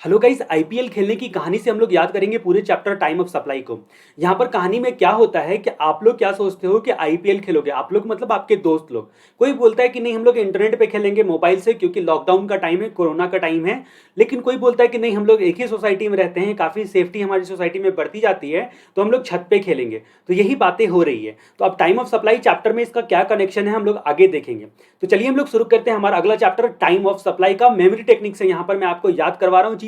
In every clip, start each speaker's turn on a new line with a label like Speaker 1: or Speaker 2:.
Speaker 1: Hello guys, IPL खेलने की कहानी से हम लोग याद करेंगे पूरे चैप्टर टाइम ऑफ सप्लाई को। यहाँ पर कहानी में क्या होता है कि आप लोग क्या सोचते हो कि आईपीएल खेलोगे, आप लोग मतलब आपके दोस्त लोग। कोई बोलता है कि नहीं हम लोग इंटरनेट पे खेलेंगे मोबाइल से, क्योंकि लॉकडाउन का टाइम है, कोरोना का टाइम है। लेकिन कोई बोलता है कि नहीं हम लोग एक ही सोसाइटी में रहते हैं, काफ़ी सेफ्टी हमारी सोसाइटी में बढ़ती जाती है, तो हम लोग छत पे खेलेंगे। तो यही बातें हो रही है। तो अब टाइम ऑफ सप्लाई चैप्टर में इसका क्या कनेक्शन है हम लोग आगे देखेंगे। तो चलिए हम लोग शुरू करते हैं हमारा अगला चैप्टर टाइम ऑफ सप्लाई का। मेमोरी टेक्निक से यहाँ पर मैं आपको याद करवा रहा हूँ चीज़ें।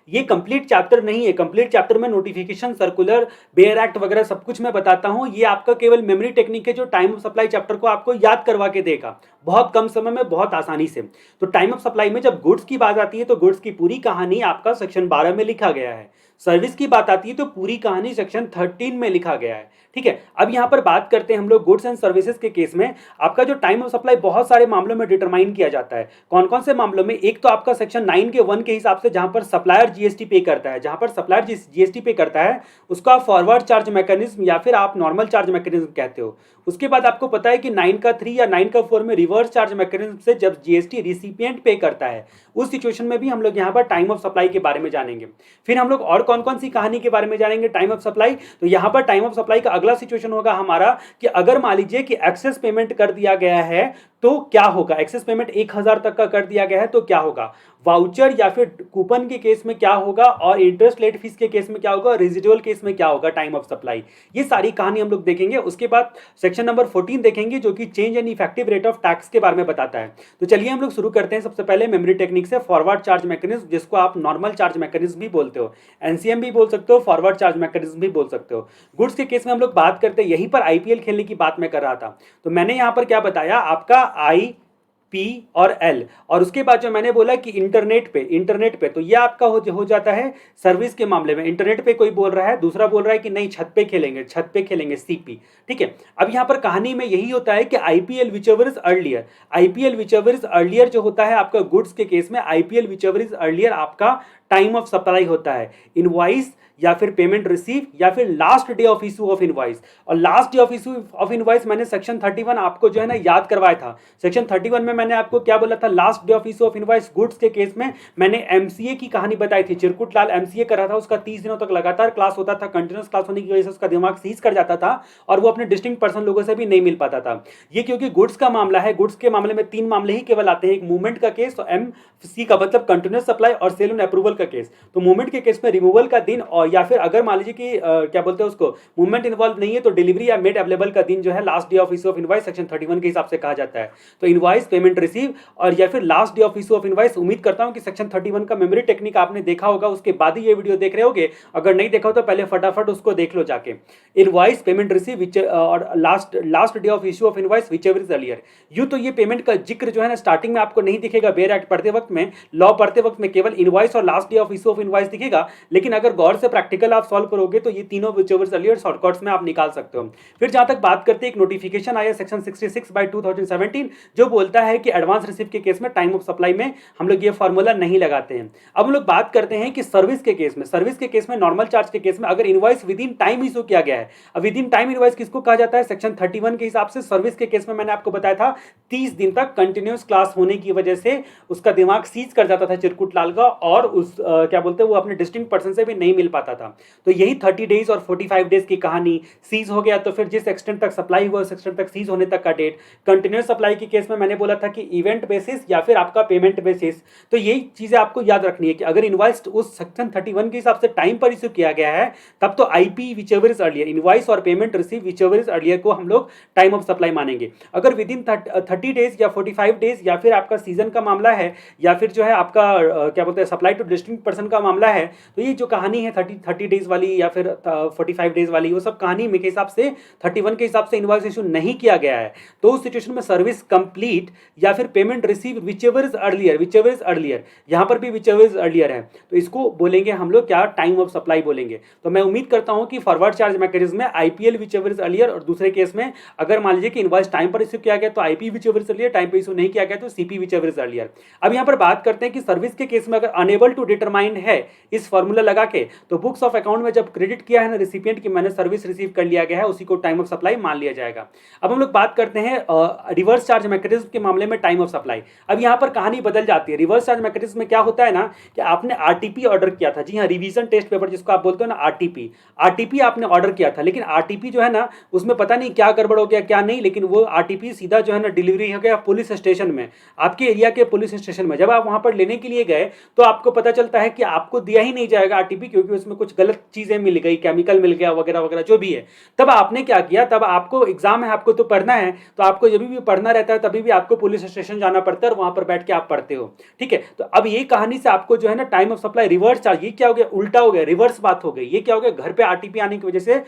Speaker 1: ये कंप्लीट चैप्टर नहीं है, कंप्लीट चैप्टर में नोटिफिकेशन, सर्कुलर, बेयर एक्ट वगैरह सब कुछ मैं बताता हूं। ये आपका केवल मेमोरी टेक्निक है जो टाइम ऑफ सप्लाई चैप्टर को आपको याद करवा के देगा बहुत कम समय में, बहुत आसानी से। तो टाइम ऑफ सप्लाई में जब गुड्स की बात आती है तो गुड्स की पूरी कहानी आपका सेक्शन 12 में लिखा गया है। सर्विस की बात आती है तो पूरी कहानी सेक्शन 13 में लिखा गया है। ठीक है, अब यहां पर बात करते हैं हम लोग गुड्स एंड सर्विसेज के केस में। आपका जो टाइम ऑफ सप्लाई बहुत सारे मामलों में डिटरमाइन किया जाता है। कौन कौन से मामलों में? एक तो आपका सेक्शन 9 के 1 के हिसाब से, जहां पर सप्लायर जीएसटी पे करता है, जहां पर सप्लायर जीएसटी पे करता है उसको आप फॉरवर्ड चार्ज मैकेनिज्म या फिर आप नॉर्मल चार्ज मैकेनिज्म कहते हो। उसके बाद आपको पता है कि 9 का 3 या 9 का 4 में रिवर्स चार्ज मैकेनिज्म से जब जीएसटी रिसिपिएंट पे करता है, उस सिचुएशन में भी हम लोग यहाँ पर टाइम ऑफ सप्लाई के बारे में जानेंगे। फिर हम लोग और कौन कौन सी कहानी के बारे में जानेंगे टाइम ऑफ सप्लाई। तो यहाँ पर टाइम ऑफ सप्लाई का अगला सिचुएशन होगा हमारा कि अगर मान लीजिए कि एक्सेस पेमेंट कर दिया गया है तो क्या होगा। एक्सेस पेमेंट 1000 तक का कर दिया गया है तो क्या होगा, वाउचर या फिर कूपन के केस में क्या होगा, और इंटरेस्ट लेट फीस के केस में क्या होगा, रेजिडुअल केस में क्या होगा टाइम ऑफ सप्लाई। ये सारी कहानी हम लोग देखेंगे। उसके बाद सेक्शन नंबर 14 देखेंगे जो कि change and effective rate of tax के बारे में बताता है। तो चलिए हम लोग शुरू करते हैं सबसे पहले मेमोरी टेक्निक से, फॉरवर्ड चार्ज मैकेनिज्म, जिसको आप नॉर्मल चार्ज मैकेनिज्म भी बोलते हो, एनसीएम भी बोल सकते हो, फॉरवर्ड चार्ज मैकेनिज्म भी बोल सकते हो। गुड्स के केस में हम लोग बात करते हैं, यहीं पर आईपीएल खेलने की बात मैं कर रहा था। तो मैंने यहां पर क्या बताया, आपका आई, पी और एल, और उसके बाद जो मैंने बोला कि इंटरनेट पे तो ये आपका हो जाता है सर्विस के मामले में। इंटरनेट पे कोई बोल रहा है, दूसरा बोल रहा है कि नहीं छत पे खेलेंगे सीपी। ठीक है, अब यहाँ पर कहानी में यही होता है कि IPL whichever is earlier, IPL whichever is earlier जो होता है आपका गुड्स के केस में, आईपीएल विचएवर इज अर्लियर आपका टाइम ऑफ सप्लाई होता है। इनवॉइस या फिर पेमेंट रिसीव या फिर last day of issue of invoice. और last day of issue of invoice मैंने सेक्शन 31 आपको जो है ना याद करवाया था। सेक्शन 31 में मैंने आपको क्या बोला था, last day of issue of invoice goods के केस में मैंने एमसीए की कहानी बताई थी। चिरकुट लाल एमसीए कर रहा था, उसका 30 दिनों तक लगातार क्लास होता था, कंटिन्यूस क्लास होने की वजह से उसका दिमाग सीज कर जाता था और वो अपने डिस्टिंक्ट पर्सन लोगों से भी नहीं मिल पाता था। ये क्योंकि गुड्स का मामला है, गुड्स के मामले में 3 मामले ही केवल आते हैं, एक मूवमेंट का केस, तो एमसी का मतलब कंटिन्यूस सप्लाई, और सेल ऑन अप्रूवल का केस। तो मूवमेंट के केस में रिमूवल का दिन, और या फिर अगर मान लीजिए कि क्या बोलते हैं उसको, मूवमेंट इन्वॉल्व नहीं है तो डिलीवरी या मेड अवेलेबल का दिन जो है last day of issue of invoice section 31 के हिसाब से कहा जाता है। तो इनवॉइस, पेमेंट रिसीव और या फिर last day of issue of invoice. उम्मीद करता हूं कि सेक्शन 31 का मेमोरी टेक्निक आपने देखा होगा, उसके बाद ही ये वीडियो देख रहे होगे। अगर नहीं देखा हो तो पहले फटाफट उसको देख लो जाके। इनवॉइस, पेमेंट रिसीव और last day of issue of invoice whichever is earlier. यूं तो ये पेमेंट का जिक्र जो है ना स्टार्टिंग में आपको नहीं दिखेगा, बेयर एक्ट पढ़ते वक्त में, लॉ पढ़ते वक्त में केवल इनवॉइस और last day of issue of invoice दिखेगा। लेकिन अगर गौर से प्रैक्टिकल आप सॉल्व करोगे तो ये तीनों व्हिचएवर इज अर्लियर शॉर्टकट्स में आप निकाल सकते हो। फिर जहां तक बात करते हैं, एक नोटिफिकेशन आया सेक्शन 66/2017 जो बोलता है कि एडवांस रिसिप्ट के केस में टाइम ऑफ सप्लाई में हम लोग ये फॉर्मूला नहीं लगाते हैं। अब हम लोग बात करते हैं कि सर्विस के केस में, सर्विस के केस में, नॉर्मल चार्ज के केस में अगर invoice with in time issue किया गया है। अब विद इन टाइम इनवॉइस किसको कहा जाता है, सेक्शन 31 के हिसाब से। सर्विस के केस में मैंने आपको बताया था 30 दिन तक कंटिन्यूस क्लास होने की वजह से उसका दिमाग सीज कर जाता था चिरकुट लाल का, और उस क्या बोलते हैं वो अपने डिस्टिंक्ट पर्सन से भी नहीं मिल पाता था। तो यही 30 डेज और 45 डेज की कहानी। सीज हो गया तो फिर जिस एक्सटेंट तक सप्लाई हुआ उस एक्सटेंट तक सीज होने तक का डेट। कंटिन्यूस सप्लाई के केस में मैंने बोला था कि इवेंट बेसिस या फिर आपका पेमेंट बेसिस। तो यही चीजें आपको याद रखनी है कि अगर इनवॉइस उस सेक्शन 31 के हिसाब से टाइम पर इशू किया गया है तब तो IP whichever is earlier, invoice और payment receive whichever is earlier को हम लोग टाइम ऑफ सप्लाई मानेंगे। अगर विद इन 30 डेज या 45 डेज या फिर आपका सीजन का मामला है या फिर जो है आपका क्या बोलते हैं सप्लाई टू डिस्टिंक्ट पर्सन का मामला है, तो ये जो कहानी है 30 डेज वाली या फिर 45 डेज वाली, वो सब कहानी के हिसाब से 31 के हिसाब से इनवॉइस इशू नहीं किया गया है। तो उस सिचुएशन में सर्विस कंप्लीट या फिर payment receive whichever is earlier, whichever is earlier, यहां पर भी व्हिचएवर इज अर्लियर है, तो इसको बोलेंगे हम लोग क्या, टाइम ऑफ सप्लाई बोलेंगे। तो मैं उम्मीद करता हूं कि फॉरवर्ड चार्ज मैकेनिज्म में आईपीएल व्हिचएवर इज अर्लियर, और दूसरे केस में अगर मान लीजिए कि इनवॉइस टाइम पर इशू किया गया तो IP whichever is earlier, time पर इशू नहीं किया गया तो सीपी व्हिचएवर इज अर्लियर। अब यहां पर बात करते हैं कि सर्विस के केस में अगर अनेबल टू डिटरमाइन है इस फॉर्मूला लगा के, तो बुक्स ऑफ अकाउंट में जब क्रेडिट किया है ना रिसिपिएंट की मैंने सर्विस रिसीव कर लिया गया है, उसी को टाइम ऑफ सप्लाई मान लिया जाएगा। अब हम लोग बात करते हैं रिवर्स चार्ज मैकेनिज्म के मामले में टाइम ऑफ सप्लाई। अब यहाँ पर कहानी बदल जाती है। रिवर्स चार्ज मैकेनिज्म में क्या होता है ना कि आपने आरटीपी ऑर्डर किया था, जी हाँ, रिवीजन टेस्ट पेपर जिसको आप बोलते हो ना, आरटीपी। आरटीपी आपने ऑर्डर किया था, लेकिन आरटीपी जो है ना उसमें पता नहीं क्या गड़बड़ हो गया क्या नहीं, लेकिन वो आरटीपी सीधा जो है ना डिलीवरी हो गया पुलिस स्टेशन में, आपके एरिया के पुलिस स्टेशन में। जब आप वहां पर लेने के लिए गए तो आपको पता चलता है कि आपको दिया ही नहीं जाएगा आरटीपी, क्योंकि उसमें कुछ गलत चीजें मिल गई, केमिकल मिल गया वगैरह वगैरह जो भी है। तब आपने क्या किया, तब आपको एग्जाम है, आपको तो पढ़ना है, तो आपको जब भी पढ़ना रहता है तभी भी आपको पुलिस स्टेशन जाना पड़ता है और वहां पर बैठ के आप पढ़ते हो। ठीक है, तो अब ये कहानी से आपको जो है ना time of supply reverse charge, ये क्या हो गया, उल्टा हो गया, रिवर्स बात हो गई। ये क्या हो गया, घर पे आरटीपी आने की वजह से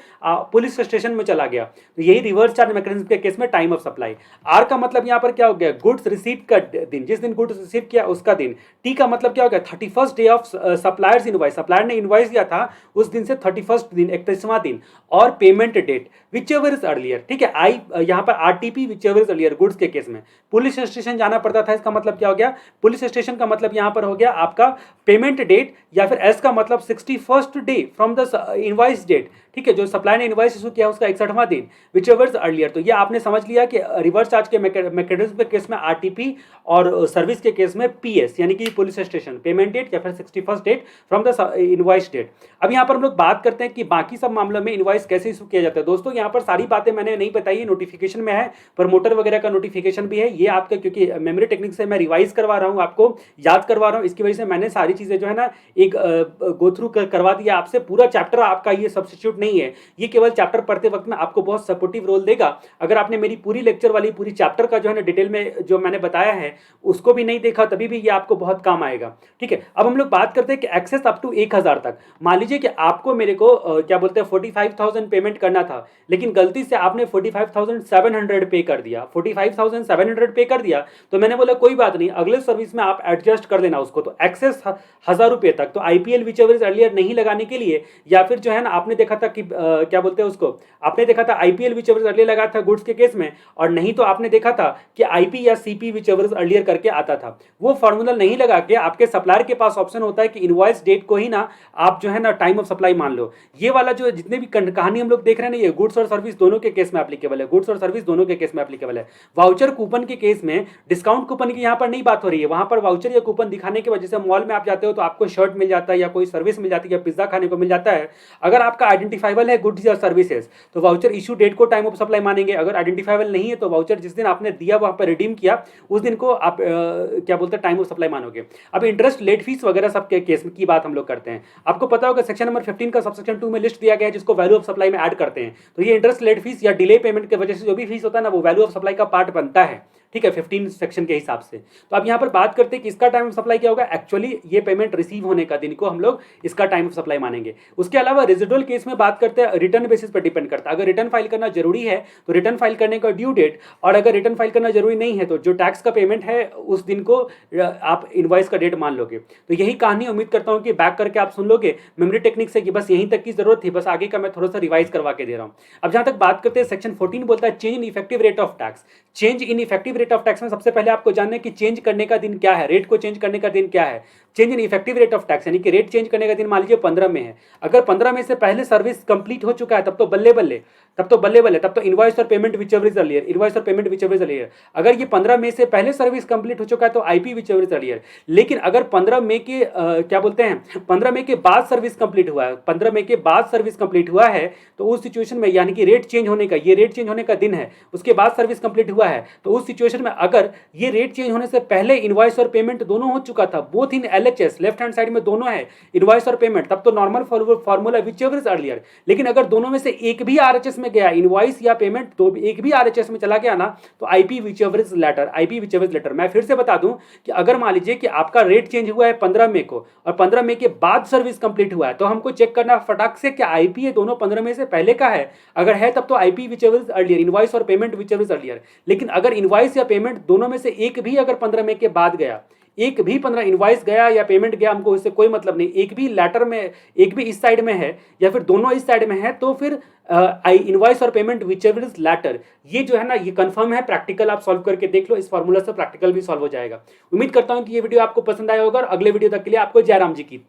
Speaker 1: पुलिस स्टेशन में चला गया। तो यही रिवर्स चार्ज मैकेनिज्म के केस में टाइम ऑफ सप्लाई। आर का मतलब यहां पर क्या हो गया, गुड्स रिसीव का दिन, जिस दिन गुड्स रिसीव किया उसका दिन। टी का मतलब क्या हो गया, 31st day of suppliers invoice, supplier ने इनवॉइस दिया था उस दिन से 31st दिन, 31वां दिन। और payment date whichever is earlier. ठीक है, आई यहां पर RTP whichever is earlier goods के केस में पुलिस स्टेशन जाना पड़ता था। इसका मतलब क्या हो गया, पुलिस स्टेशन का मतलब यहां पर हो गया आपका पेमेंट डेट, या फिर एस का मतलब 61st day from the invoice date. ठीक है, जो सप्लाई ने इनवॉइस इशू किया उसका 61वां दिन, विच एवर अर्लियर। तो ये आपने समझ लिया कि रिवर्स चार्ज के मैकेनिज्म के केस में आरटीपी और सर्विस के केस में पीएस यानी कि पुलिस स्टेशन, पेमेंट डेट या फिर 61st date from the invoice date. अब यहाँ पर हम लोग बात करते हैं कि बाकी सब मामलों में इनवॉइस कैसे इशू किया जाता है। दोस्तों यहाँ पर सारी बातें मैंने नहीं बताई, नोटिफिकेशन में है, प्रमोटर वगैरह का नोटिफिकेशन भी है। ये आपका क्योंकि मेमोरी टेक्निक से मैं रिवाइज करवा रहा हूँ, आपको याद करवा रहा हूँ, इसकी वजह से मैंने सारी चीजें जो है ना एक गो थ्रू करवा दिया आपसे। पूरा चैप्टर आपका ये सब्स्टिट्यूट नहीं है, ये केवल चैप्टर पढ़ते वक्त में आपको बहुत सपोर्टिव रोल देगा। अगर आपने मेरी पूरी लेक्चर वाली पूरी चैप्टर का जो है ना डिटेल में जो मैंने बताया है उसको भी नहीं देखा तभी भी ये आपको बहुत काम आएगा। ठीक है, अब हम लोग बात करते हैं कि एक्सेस अप टू 1000 तक। मान लीजिए कि आपको मेरे को क्या बोलते हैं 45,000 पेमेंट करना था, लेकिन गलती से आपने 45,700 पे कर दिया, 45,700 पे कर दिया। तो मैंने बोला कोई बात नहीं, अगले सर्विस में आप एडजस्ट कर देना उसको। तो एक्सेस 1000 रुपए तक, तो IPL which ever is earlier नहीं लगाने के लिए, या फिर जो है ना आपने देखा था कि क्या बोलते हैं उसको, आपने देखा था IPL which ever is earlier लगा था गुड्स के केस में, और नहीं तो आपने देखा था कि आईपी या CP which ever is earlier करके आता था। वो फॉर्मूला नहीं लगा के आपके सप्लायर के पास ऑप्शन होता है कि इनवॉइस डेट को ही ना आप जो है ना टाइम ऑफ सप्लाई मान लो। ये वाला जो जितने भी कहानी हम लोग देख रहे हैं ना, ये गुड्स और सर्विस दोनों के केस में एप्लीकेबल है, गुड्स और सर्विस दोनों के केस में एप्लीकेबल है। वाउचर कूपन के केस में डिस्काउंट कूपन की यहाँ पर नहीं बात हो रही है, वहां पर वाउचर या कूपन दिखाने की वजह से मॉल में आप जाते हो तो आपको शर्ट मिल जाता है या कोई सर्विस मिल जाती है या पिज्जा खाने को मिल जाता है। अगर आपका आइडेंटिफाइबल है गुड्स या सर्विसेज तो वाउचर इशू डेट को टाइम ऑफ सप्लाई मानेंगे। अगर आइडेंटिफाइबल नहीं है तो वाउचर जिस दिन आपने दिया वहां पर रिडीम किया उस दिन को आप क्या बोलते हैं टाइम ऑफ सप्लाई मानोगे। अब इंटरेस्ट, लेट फीस वगैरह सब के केस की बात हम लोग करते हैं। आपको पता होगा सेक्शन नंबर 15 का सबसेक्शन 2 में लिस्ट दिया गया है जिसको वैल्यू ऑफ सप्लाई में ऐड करते हैं। तो ये इंटरेस्ट, लेट फीस या डिले पेमेंट की वजह से जो भी फीस होता है ना वो वैल्यू ऑफ सप्लाई का पार्ट बनता है। ठीक है, 15 सेक्शन के हिसाब से। तो अब यहाँ पर बात करते हैं कि इसका टाइम ऑफ सप्लाई क्या होगा, एक्चुअली ये पेमेंट रिसीव होने का दिन को हम लोग इसका टाइम ऑफ सप्लाई मानेंगे। उसके अलावा रेजिडुअल केस में बात करते हैं, रिटर्न बेसिस पर डिपेंड करता है। अगर रिटर्न फाइल करना जरूरी है तो रिटर्न फाइल करने का ड्यू डेट, और अगर रिटर्न फाइल करना जरूरी नहीं है तो जो टैक्स का पेमेंट है उस दिन को आप इनवॉइस का डेट मान लोगे। तो यही कहानी, उम्मीद करता हूं कि बैक करके आप सुन लोगे मेमोरी टेक्निक से कि बस यहीं तक की जरूरत थी, बस आगे का मैं थोड़ा सा रिवाइज करवा के दे रहा हूं। अब जहां तक बात करते हैं सेक्शन 14 बोलता है change in effective rate of tax. Change in effective rate of tax में सबसे पहले आपको जानना है कि चेंज करने का दिन क्या है, रेट को चेंज करने का दिन क्या है। Change in effective rate of tax यानी कि रेट चेंज करने का दिन मान लीजिए 15 में है। अगर 15 में से पहले सर्विस कंप्लीट हो चुका है तब तो बल्ले बल्ले, तब तो इनवॉइस और payment whichever is earlier, invoice और payment whichever is earlier. अगर ये 15 में से पहले सर्विस कंप्लीट हो चुका है तो IP whichever is earlier. लेकिन अगर 15 मई के क्या बोलते हैं 15 मई के बाद सर्विस कंप्लीट हुआ है, 15 मई के बाद सर्विस कंप्लीट हुआ है तो उस सिचुएशन में यानी कि रेट चेंज होने का, ये रेट चेंज होने का दिन है, उसके बाद सर्विस कंप्लीट हुआ है, तो उस सिचुएशन में अगर ये रेट चेंज होने से पहले इनवॉइस और पेमेंट दोनों हो चुका था, both in LHS, left hand side में दोनों है इनवॉइस और पेमेंट, तब तो normal formula which ever is earlier. लेकिन अगर दोनों में से एक भी आरएचएस में गया, इनवॉइस या पेमेंट तो एक भी आरएचएस में चला गया ना, तो IP whichever is later, IP whichever is later. मैं फिर से बता दूं कि अगर मान लीजिए कि आपका रेट चेंज हुआ है 15 मई को और 15 मई के बाद सर्विस कंप्लीट हुआ है, तो हमको चेक करना फटाक से क्या आईपी है दोनों 15 मई से पहले का है। अगर है तब तो IP whichever is earlier, invoice और payment whichever is earlier. लेकिन अगर इनवॉइस या पेमेंट दोनों में से एक भी अगर 15 मई के बाद गया, एक भी 15 इनवॉइस गया या पेमेंट गया, हमको इससे कोई मतलब नहीं, एक भी लेटर में, एक भी इस साइड में है या फिर दोनों इस साइड में है, तो फिर इनवॉइस और payment whichever is later, ये जो है ना ये कंफर्म है। प्रैक्टिकल आप सॉल्व करके देख लो, इस फॉर्मूला से प्रैक्टिकल भी सॉल्व हो जाएगा। उम्मीद करता हूं कि ये वीडियो आपको पसंद आया होगा और अगले वीडियो तक के लिए आपको जयराम जी की